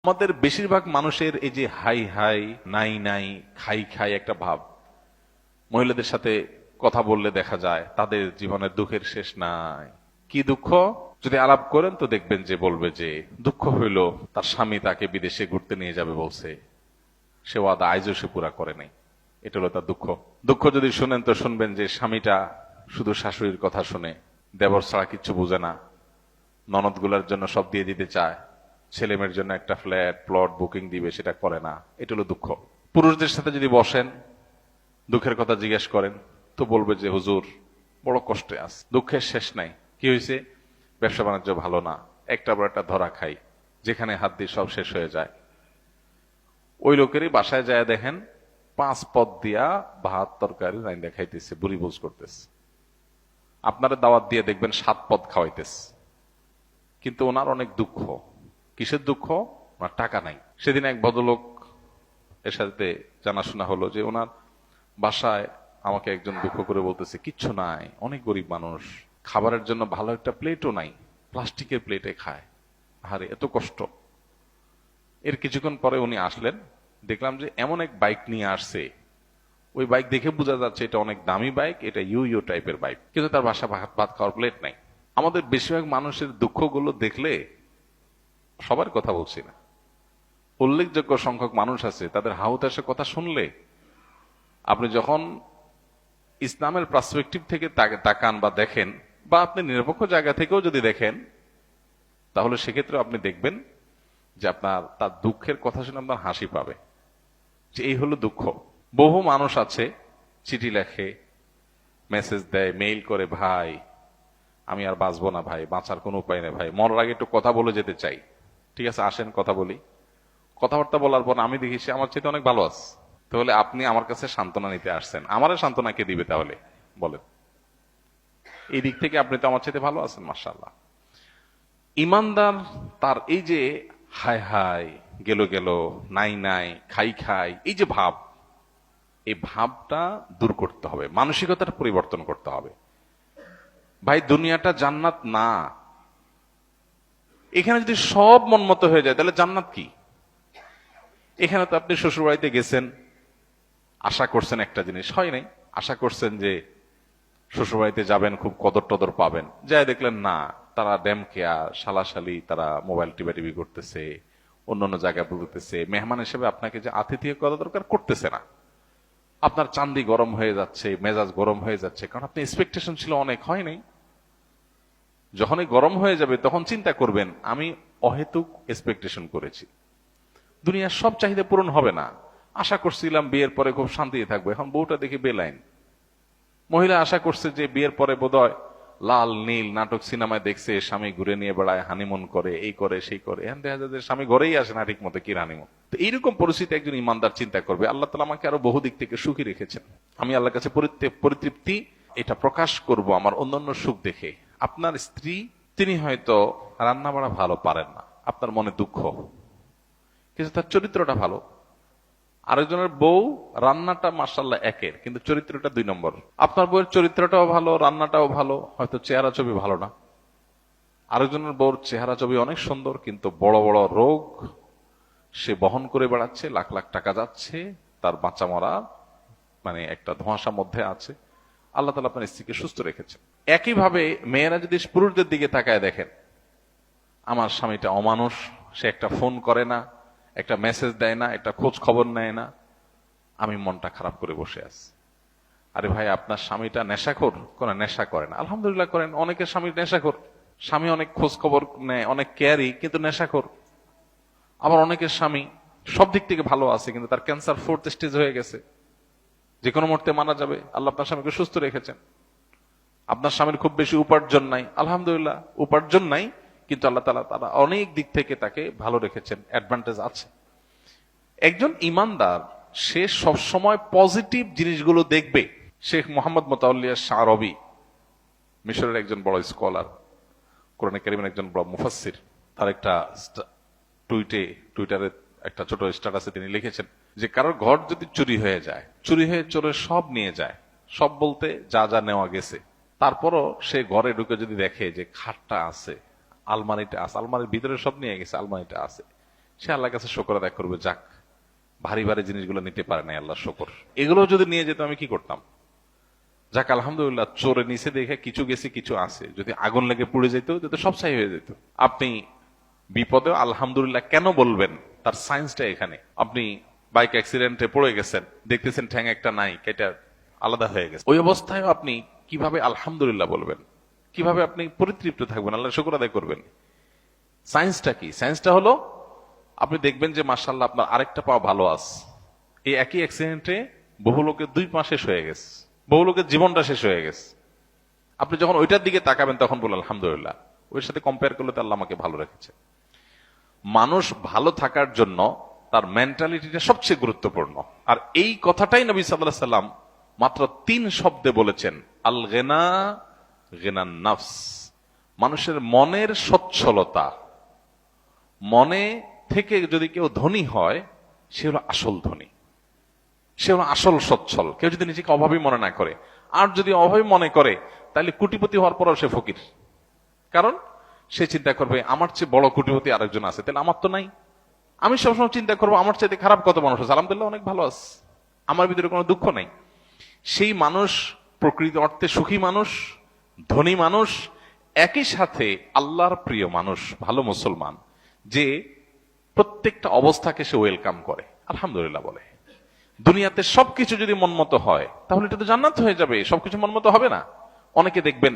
আমাদের বেশিরভাগ মানুষের এই যে হাই হাই নাই নাই খাই খাই একটা ভাব, মহিলাদের সাথে কথা বললে দেখা যায় তাদের জীবনের দুঃখের শেষ নাই। কি দুঃখ? যদি আলাপ করেন তো দেখবেন যে বলবে যে দুঃখ হইল তার স্বামী তাকে বিদেশে ঘুরতে নিয়ে যাবে বলছে, সে ওয়াদা আইজও সে পুরা করে নাই। এটা হলো তার দুঃখ। দুঃখ যদি শুনেন তো শুনবেন যে স্বামীটা শুধু শাশুড়ির কথা শুনে, দেবর ছাড়া কিচ্ছু বুঝে না, ননদগুলার জন্য সব দিয়ে দিতে চায়, ছেলে মেয়ের জন্য একটা ফ্ল্যাট প্লট বুকিং দিবে, সেটা করে না। এটা হলো দুঃখ। পুরুষদের সাথে যদি বসেন, দুঃখের কথা জিজ্ঞেস করেন তো বলবে যে হুজুর বড় কষ্টে আছে, দুঃখের শেষ নাই। কি হয়েছে? ব্যবসা বাণিজ্য ভালো না, একটা বড় একটা ধরা খাই, যেখানে হাত দিয়ে সব শেষ হয়ে যায়। ওই লোকেরই বাসায় যায় দেখেন 5 পদ দিয়া ভাত তরকারি রাইন দেখাইতেছে, বুড়ি বুঝ করতেছে। আপনারা দাওয়াত দিয়ে দেখবেন 7 পদ খাওয়াইতেছে, কিন্তু ওনার অনেক দুঃখ। কিসের দুঃখ? ওনার টাকা নাই। সেদিন এক ভদ্রলোক এর সাথে জানাশোনা হলো যে ওনার বাসায় আমাকে একজন দুঃখ করে বলতেছে কিচ্ছু নাই, অনেক গরিব মানুষ, খাবারের জন্য ভালো একটা প্লেটও নাই, প্লাস্টিকের প্লেটে খায়। আরে এত কষ্ট। এর কিছুক্ষণ পরে উনি আসলেন, দেখলাম যে এমন এক বাইক নিয়ে আসছে, ওই বাইক দেখে বোঝা যাচ্ছে এটা অনেক দামি বাইক, এটা ইউ টাইপের বাইক, কিন্তু তার বাসা ভাত খাওয়ার প্লেট নাই। আমাদের বেশিরভাগ মানুষের দুঃখগুলো দেখলে, সবার কথা বলছি না, উল্লেখযোগ্য সংখ্যক মানুষ আছে, তাদের হাহুতাশের কথা শুনলে আপনি যখন ইসলামের পার্সপেক্টিভ থেকে তাকান বা দেখেন, বা আপনি নিরপেক্ষ জায়গা থেকেও যদি দেখেন, তাহলে সেক্ষেত্রে আপনি দেখবেন যে আপনার তার দুঃখের কথা শুনে আপনার হাসি পাবে, যে এই হলো দুঃখ। বহু মানুষ আছে চিঠি লেখে, মেসেজ দেয়, মেইল করে, ভাই আমি আর বাঁচবো না ভাই, বাঁচার কোনো উপায় নেই ভাই, মরার আগে একটু কথা বলে যেতে চাই। ঠিক আছে, আসেন কথা বলি। কথাবার্তা বলার পর আমি দেখি সে আমার চাইতে অনেক ভালো আছে। তাহলে আপনি আমার কাছে সান্ত্বনা নিতে আসছেন, আমারে সান্ত্বনা কে দিবে তাহলে বলেন? এই দিক থেকে আপনি তো আমার চাইতে ভালো আছেন, মাশাআল্লাহ। ইমানদার তার এই যে হায় হায় গেল গেল, নাই নাই খাই খাই, এই যে ভাব, এই ভাবটা দূর করতে হবে, মানসিকতার পরিবর্তন করতে হবে। ভাই দুনিয়াটা জান্নাত না। এখানে যদি সব মনমত হয়ে যায় তাহলে জান্নাত কি? এখানে তো আপনি শ্বশুর বাড়িতে গেছেন, আশা করছেন একটা জিনিস, হয় নাই। আশা করছেন যে শ্বশুর বাড়িতে যাবেন, খুব কদর টদর পাবেন, যাই দেখলেন না, তারা ড্যাম কেয়ার শালাশালি, তারা মোবাইল টিপি করতেছে, অন্যান্য জায়গায় বলতেছে, মেহমান হিসেবে আপনাকে যে আতিথেয় করা দরকার করতেছে না। আপনার চান্দি গরম হয়ে যাচ্ছে, মেজাজ গরম হয়ে যাচ্ছে, কারণ আপনি এক্সপেকটেশন ছিল অনেক, হয় নাই। যখনই গরম হয়ে যাবে তখন চিন্তা করবেন আমি অহেতুক এক্সপেকটেশন করেছি, দুনিয়ার সব চাহিদা পূরণ হবে না। আশা করছিলাম বিয়ের পরে খুব শান্তিতে থাকবো, এখন বউটা দেখি বেলাইন। মহিলা আশা করছে যে বিয়ের পরে বোধহয় লাল নীল নাটক সিনেমায় দেখছে, স্বামী ঘুরে নিয়ে বেড়ায়, হানিমুন করে, এই করে সেই করে, এখন দেখা যায় যে স্বামী ঘরেই আসে না ঠিক মতো, কি হানিমুন। তো এইরকম পরিস্থিতি একজন ইমানদার চিন্তা করবে আল্লাহ তাআলা আমাকে আরো বহু দিক থেকে সুখী রেখেছেন, আমি আল্লাহর কাছে পরিতৃপ্তি এটা প্রকাশ করব আমার অন্যান্য সুখ দেখে। আপনার স্ত্রী তিনি হয়তো রান্না বাড়া ভালো পারেন না, আপনার মনে দুঃখ, কিন্তু তার চরিত্রটা ভালো। আরেকজনের বউ রান্নাটা মাশাআল্লাহ একের, কিন্তু চরিত্রটা 2 নম্বর। আপনার বউয়ের চরিত্রটাও ভালো, রান্নাটাও ভালো, হয়তো চেহারা ছবি ভালো না। আরেকজনের বউর চেহারা ছবি অনেক সুন্দর, কিন্তু বড় বড় রোগ সে বহন করে বেড়াচ্ছে, লাখ লাখ টাকা যাচ্ছে, তার বাঁচা মরা মানে একটা ধোঁয়াশা মধ্যে আছে। আল্লাহ তাআলা আপনার স্ত্রীকে সুস্থ রেখেছেন। একইভাবে মেয়েরা যদি পুরুষদের দিকে তাকায় দেখেন, আমার স্বামীটা অমানুষ, সে একটা ফোন করে না, একটা মেসেজ দেয় না, একটা খোঁজ খবর নেয় না, আমি মনটা খারাপ করে বসে আছি। আরে ভাই আপনার স্বামীটা নেশাখোর? কোন নেশা করে না, আলহামদুলিল্লাহ করেন। অনেকের স্বামী নেশাখোর, স্বামী অনেক খোঁজ খবর নেয়, অনেক কেয়ারি, কিন্তু নেশাখোর। আবার অনেকের স্বামী সব দিক থেকে ভালো আছে, কিন্তু তার ক্যান্সার 4th স্টেজ হয়ে গেছে, যে কোনো মুহূর্তে মারা যাবে। আল্লাহ আপনার স্বামীকে সুস্থ রেখেছেন। আপনার স্বামীর খুব বেশি উপার্জন নাই, আলহামদুলিল্লাহ উপার্জন নাই, কিন্তু আল্লাহ তাআলা তারা অনেক দিক থেকে তাকে ভালো রেখেছেন, অ্যাডভান্টেজ আছে। একজন ইমানদার সে সব সময় পজিটিভ জিনিসগুলো দেখবে। শেখ মোহাম্মদ মোতাওয়াল্লিয়া শারবি, মিশরের একজন বড় স্কলার, কোরআন কারীমের একজন বড় মুফাসসির, তার একটা টুইটারে একটা ছোট স্ট্যাটাসে তিনি লিখেছেন যে কারোর ঘর যদি চুরি হয়ে যায়, চুরি হয়ে চোরের সব নিয়ে যায়, সব বলতে যা যা নেওয়া গেছে, তারপরও সে ঘরে ঢুকে যদি দেখে যে খাটটা আছে, আলমারিটা আছে, আলমারির ভিতরে সব নিয়ে গেছে, আলমারিটা আছে, সে আল্লাহর কাছে শুকর আদায় করবে, যাক ভারী ভারী জিনিসগুলো নিতে পারে না, আল্লাহ শুকর। এগুলো যদি নিয়ে যেত আমি কি করতাম? যাক আলহামদুলিল্লাহ, চোরে নিচে দেখে কিছু গেছে কিছু আছে, যদি আগুন লেগে পুড়ে যেত যদি সব ছাই হয়ে যেত। আপনি বিপদে আলহামদুলিল্লাহ কেন বলবেন, তার সায়েন্সটা এখানে। আপনি বাইক অ্যাক্সিডেন্টে পড়ে গেছেন, দেখতেছেন ঠ্যাং একটা নাই, কেটে আলাদা হয়ে গেছে, ওই অবস্থায় আপনি কিভাবে আলহামদুলিল্লাহ বলবেন? কিভাবে আপনি পরিতৃপ্ত থাকবেন, আল্লাহ শুকর আদায় করবেন? সায়েন্সটা কি? সায়েন্সটা হলো আপনি দেখবেন যে মাশাআল্লাহ আপনার আরেকটা পা ভালো আছে। এই একই অ্যাক্সিডেন্টে বহু লোকের 2 পা শেষ হয়ে গেছে, বহু লোকের জীবনটা শেষ হয়ে গেছে। আপনি যখন ওইটার দিকে তাকাবেন তখন বললেন আলহামদুলিল্লাহ, ওর সাথে কম্পেয়ার করলে তো আল্লাহ আমাকে ভালো রেখেছে। মানুষ ভালো থাকার জন্য তার মেন্টালিটিটা সবচেয়ে গুরুত্বপূর্ণ। আর এই কথাটাই নবী সাল্লাল্লাহু আলাইহি সাল্লাম মাত্র 3 শব্দে বলেছেন, আল গিনা গিনান নাফস। মানুষের মনের সচ্ছলতা, মনে থেকে যদি কেউ ধনী হয় সে হলো আসল ধনী, সে হলো আসল সচ্ছল। কেউ যদি নিজেকে অভাবী মনে না করে, আর যদি অভাবী মনে করে তাহলে কোটিপতি হওয়ার পরও সে ফকির। কারণ সে চিন্তা করবে আমার চেয়ে বড় কোটিপতি আরেকজন আছে, তাহলে আমার তো নাই। আমি সবসময় চিন্তা করবো আমার চাইতে খারাপ কত মানুষ আছে, আলহামদুলিল্লাহ অনেক ভালো আছে, আমার ভিতরে কোনো দুঃখ নাই। সেই মানুষ প্রকৃত অর্থে সুখী মানুষ, ধনী মানুষ, একই সাথে আল্লাহর প্রিয় মানুষ, ভালো মুসলমান, যে প্রত্যেকটা অবস্থাকে সে ওয়েলকাম করে, আলহামদুলিল্লাহ বলে। দুনিয়াতে সবকিছু যদি মনমতো হয় তাহলে এটা তো জান্নাত হয়ে যাবে। সবকিছু মনমতো হবে না। অনেকে দেখবেন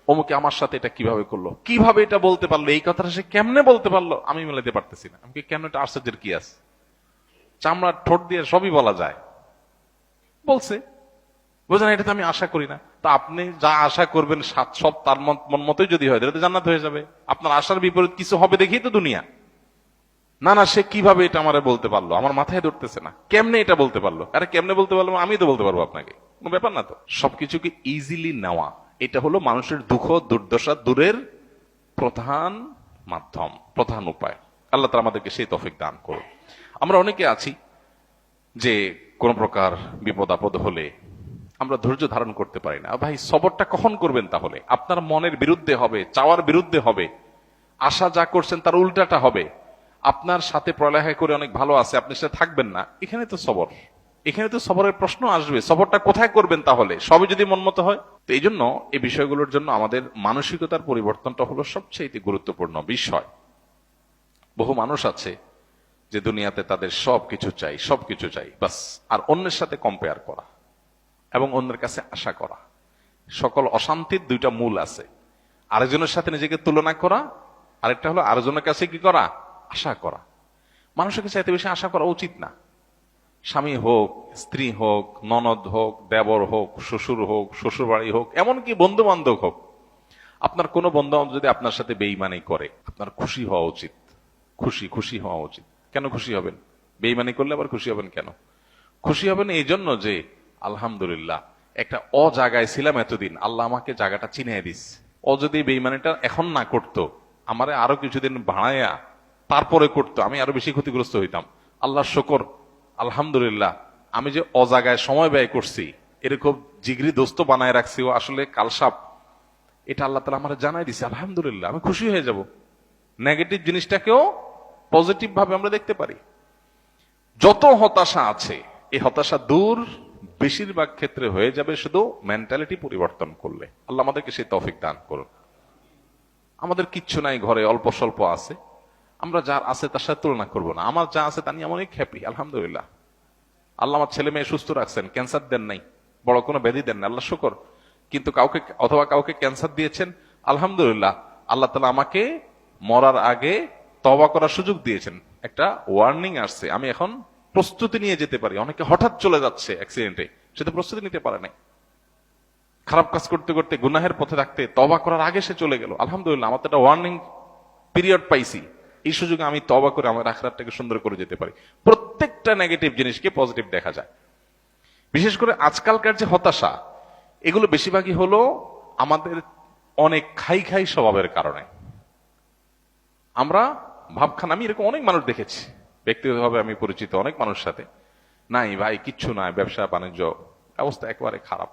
অমুকে আমার সাথে এটা কিভাবে করলো, কিভাবে এটা বলতে পারলো, এই কথাটা সে কেমনে বলতে পারলো, আমি মেলাতে পারতেছি না। আমি কেন, এটা আশ্চর্যের কি আছে? চামড়ার ঠোঁট দিয়ে সবই বলা যায়, বলছে, বুঝলেন? এটা তো আমি আশা করি না। তা আপনি যা আশা করবেন সব তার মন মতোই যদি হয় তাহলে তো জান্নাত হয়ে যাবে। আপনার আশার বিপরীত কিছু হবে দেখেই তো দুনিয়া। না না, সে কিভাবে এটা আমারে বলতে পারলো, আমার মাথায় ধরতেছে না, কেমনে এটা বলতে পারলো। আরে কেমনে বলতে পারলো, আমি তো বলতে পারবো আপনাকে, কোনো ব্যাপার না তো। সবকিছুকে ইজিলি নেওয়া, এটা হলো মানুষের দুঃখ দুর্দশা দূরের প্রধান মাধ্যম, প্রধান উপায়। আল্লাহ তাআলা আমাদেরকে সেই তৌফিক দান করুন। আমরা অনেকে আছি যে কোন প্রকার বিপদ আপদ হলে আমরা ধৈর্য ধারণ করতে পারি না। ভাই সবরটা কখন করবেন? তাহলে আপনার মনের বিরুদ্ধে হবে, চাওয়ার বিরুদ্ধে হবে, আশা যা করছেন তার উল্টাটা হবে। আপনার সাথে পড়ালেখা করে অনেক ভালো আছে, আপনি সেটা থাকবেন না, এখানে তো সবর, এখানে তো সবরের প্রশ্ন আসবে। সবরটা কোথায় করবেন তাহলে, সবই যদি মনমতো হয়? তো এই জন্য এই বিষয়গুলোর জন্য আমাদের মানসিকতার পরিবর্তনটা হলো সবচেয়ে গুরুত্বপূর্ণ বিষয়। বহু মানুষ আছে যে দুনিয়াতে তাদের সবকিছু চাই বাস, আর অন্যের সাথে কম্পেয়ার করা এবং অন্যের কাছে আশা করা। সকল অশান্তির 2টা মূল আছে, আরেকজনের সাথে নিজেকে তুলনা করা, আরেকটা হলো আরেকজনের কাছে কি করা, আশা করা। মানুষের কাছে এত বেশি আশা করা উচিত না। স্বামী হোক, স্ত্রী হোক, ননদ হোক, দেবর হোক, শ্বশুর হোক, শ্বশুর বাড়ি হোক, এমনকি বন্ধু বান্ধব হোক, আপনার কোনো বন্ধু বান্ধব যদি আপনার সাথে বেঈমানি করে আপনার খুশি হওয়া উচিত, খুশি হওয়া উচিত। কেন খুশি হবেন? বেঈমানি করলে আবার খুশি হবেন কেন? খুশি হবেন এই জন্য যে আলহামদুলিল্লাহ একটা জায়গায় ছিলাম এতদিন, আল্লাহ আমাকে জায়গাটা চিনিয়ে দিস। যদি বেঈমানিটা এখন না করতো, আমারে আরো কিছুদিন ভাড়াইয়া তারপরে করতো, আমি আরো বেশি ক্ষতিগ্রস্ত হইতাম। আল্লাহ শুকর, আলহামদুলিল্লাহ আমি যে জায়গায় সময় ব্যয় করছি, এরকম জিগরি দোস্ত বানায় রাখছি, ও আসলে কালসাপ, এটা আল্লাহ তাআলা আমার জানাই দিছে, আলহামদুলিল্লাহ আমি খুশি হয়ে যাব। নেগেটিভ জিনিসটাকেও পজিটিভ ভাবে আমরা দেখতে পারি। যত হতাশা আছে এই হতাশা দূর বেশিরভাগ ক্ষেত্রে হয়ে যাবে শুধু মেন্টালিটি পরিবর্তন করলে। আল্লাহ আমাদেরকে সেই তৌফিক দান করুন। আমাদের কিচ্ছু নাই, ঘরে অল্প স্বল্প আছে, আমরা যার আছে তার সাথে তুলনা করবো না। আমার যা আছে তা নিয়ে অনেক হ্যাপি, আলহামদুলিল্লাহ। আল্লাহ আমার ছেলে মেয়ে সুস্থ রাখছেন, ক্যান্সার দেন নাই, বড় কোনো ব্যাধি দেন না, আল্লাহ শুকর। কিন্তু কাউকে ক্যান্সার দিয়েছেন, আলহামদুলিল্লাহ আল্লাহ তাআলা আমাকে মরার আগে তওবা করার সুযোগ দিয়েছেন, একটা ওয়ার্নিং আসছে, আমি এখন প্রস্তুতি নিয়ে যেতে পারি। অনেকে হঠাৎ চলে যাচ্ছে অ্যাক্সিডেন্টে, সে তো প্রস্তুতি নিতে পারে নাই, খারাপ কাজ করতে করতে গুনাহের পথে থাকতে তওবা করার আগে সে চলে গেল। আলহামদুলিল্লাহ আমার তো একটা ওয়ার্নিং পিরিয়ড পাইছি, এই সুযোগে আমি তওবা করে আমার আখিরাতটাকে সুন্দর করে যেতে পারি। প্রত্যেকটা নেগেটিভ জিনিসকে পজিটিভ দেখা যায়। বিশেষ করে আজকালকার যে হতাশা, এগুলো বেশিরভাগই হলো আমাদের অনেক খাই স্বভাবের কারণে। আমরা ভাবখান, আমি এরকম অনেক মানুষ দেখেছি, ব্যক্তিগতভাবে আমি পরিচিত অনেক মানুষ সাথে, নাই ভাই কিচ্ছু নাই, ব্যবসা বাণিজ্য অবস্থা একেবারে খারাপ।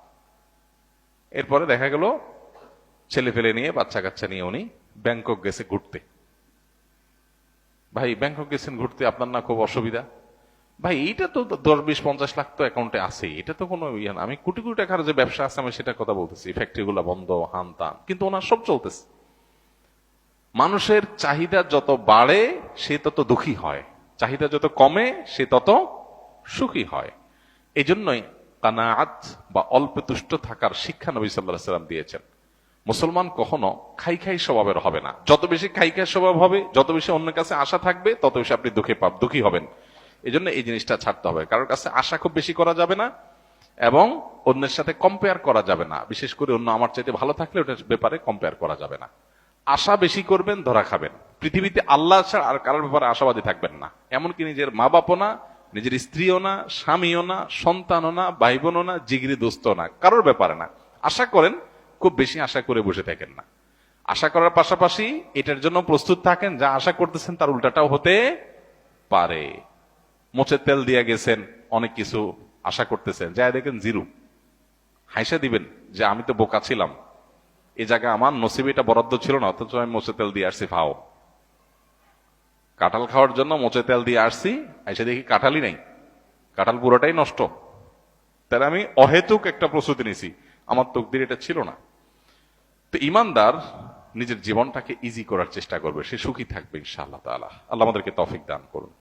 এরপরে দেখা গেল ছেলে ফেলে নিয়ে, বাচ্চা কাচ্চা নিয়ে উনি ব্যাংকক গেছে ঘুরতে। ভাই ব্যাংকক গেছেন ঘুরতে, আপনার না খুব অসুবিধা? ভাই এইটা তো 10, 20, 50 লাখ তো অ্যাকাউন্টে আছে, এটা তো কোনো ইয়ে না। আমি কোটি কোটি টাকার যে ব্যবসা আছে আমি সেটা কথা বলতেছি, ফ্যাক্টরি গুলা বন্ধ, হান তান, কিন্তু ওনার সব চলতেছে। মানুষের চাহিদা যত বাড়ে সে তত দুঃখী হয়, চাহিদা যত কমে সে তত সুখী হয়। এই জন্যই কানাআত বা অল্প তুষ্ট থাকার শিক্ষা নবী সাল্লাল্লাহু আলাইহি ওয়াসাল্লাম দিয়েছেন। মুসলমান কখনো খাই খাই স্বভাবের হবে না। যত বেশি খাই খাই স্বভাব হবে, যত বেশি অন্যের কাছে আশা থাকবে, তত বেশি আপনি দুঃখী হবেন। এই জন্য এই জিনিসটা ছাড়তে হবে। কারোর কাছে আশা খুব বেশি করা যাবে না এবং অন্যের সাথে কম্পেয়ার করা যাবে না। বিশেষ করে অন্য আমার চাইতে ভালো থাকলে ওটার ব্যাপারে কম্পেয়ার করা যাবে না। আশা বেশি করবেন, ধরা খাবেন। পৃথিবীতে আল্লাহ ছাড়া আর কারোর ব্যাপারে আশাবাদী থাকবেন না। এমনকি নিজের মা বাপও না, নিজের স্ত্রীও না, স্বামীও না, সন্তানও না, ভাই বোনও না, জিগরি দোস্তও না, কারোর ব্যাপারে না। আশা করেন, খুব বেশি আশা করে বসে থাকেন না। আশা করার পাশাপাশি এটার জন্য প্রস্তুত থাকেন যা আশা করতেছেন তার উল্টাটাও হতে পারে। মোচের তেল দিয়ে গেছেন, অনেক কিছু আশা করতেছেন, যা দেখেন জিরো। হাইসা দিবেন যে আমি তো বোকা ছিলাম, এই জায়গায় আমার নসিবে এটা বরাদ্দ ছিল না, অথচ আমি মোচে তেল দিয়ে আসছি। ফাও, কাঁঠাল খাওয়ার জন্য মোচে তেল দিয়ে আসছি, এসে দেখি কাঁঠালই নাই, কাঁঠাল পুরোটাই নষ্ট। তাহলে আমি অহেতুক একটা প্রস্তুতি নিছি, আমার তকদির এটা ছিল না। তো ইমানদার নিজের জীবনটাকে ইজি করার চেষ্টা করবে, সে সুখী থাকবে ইনশাআল্লাহ তাআলা। আল্লাহ আমাদেরকে তৌফিক দান করুন।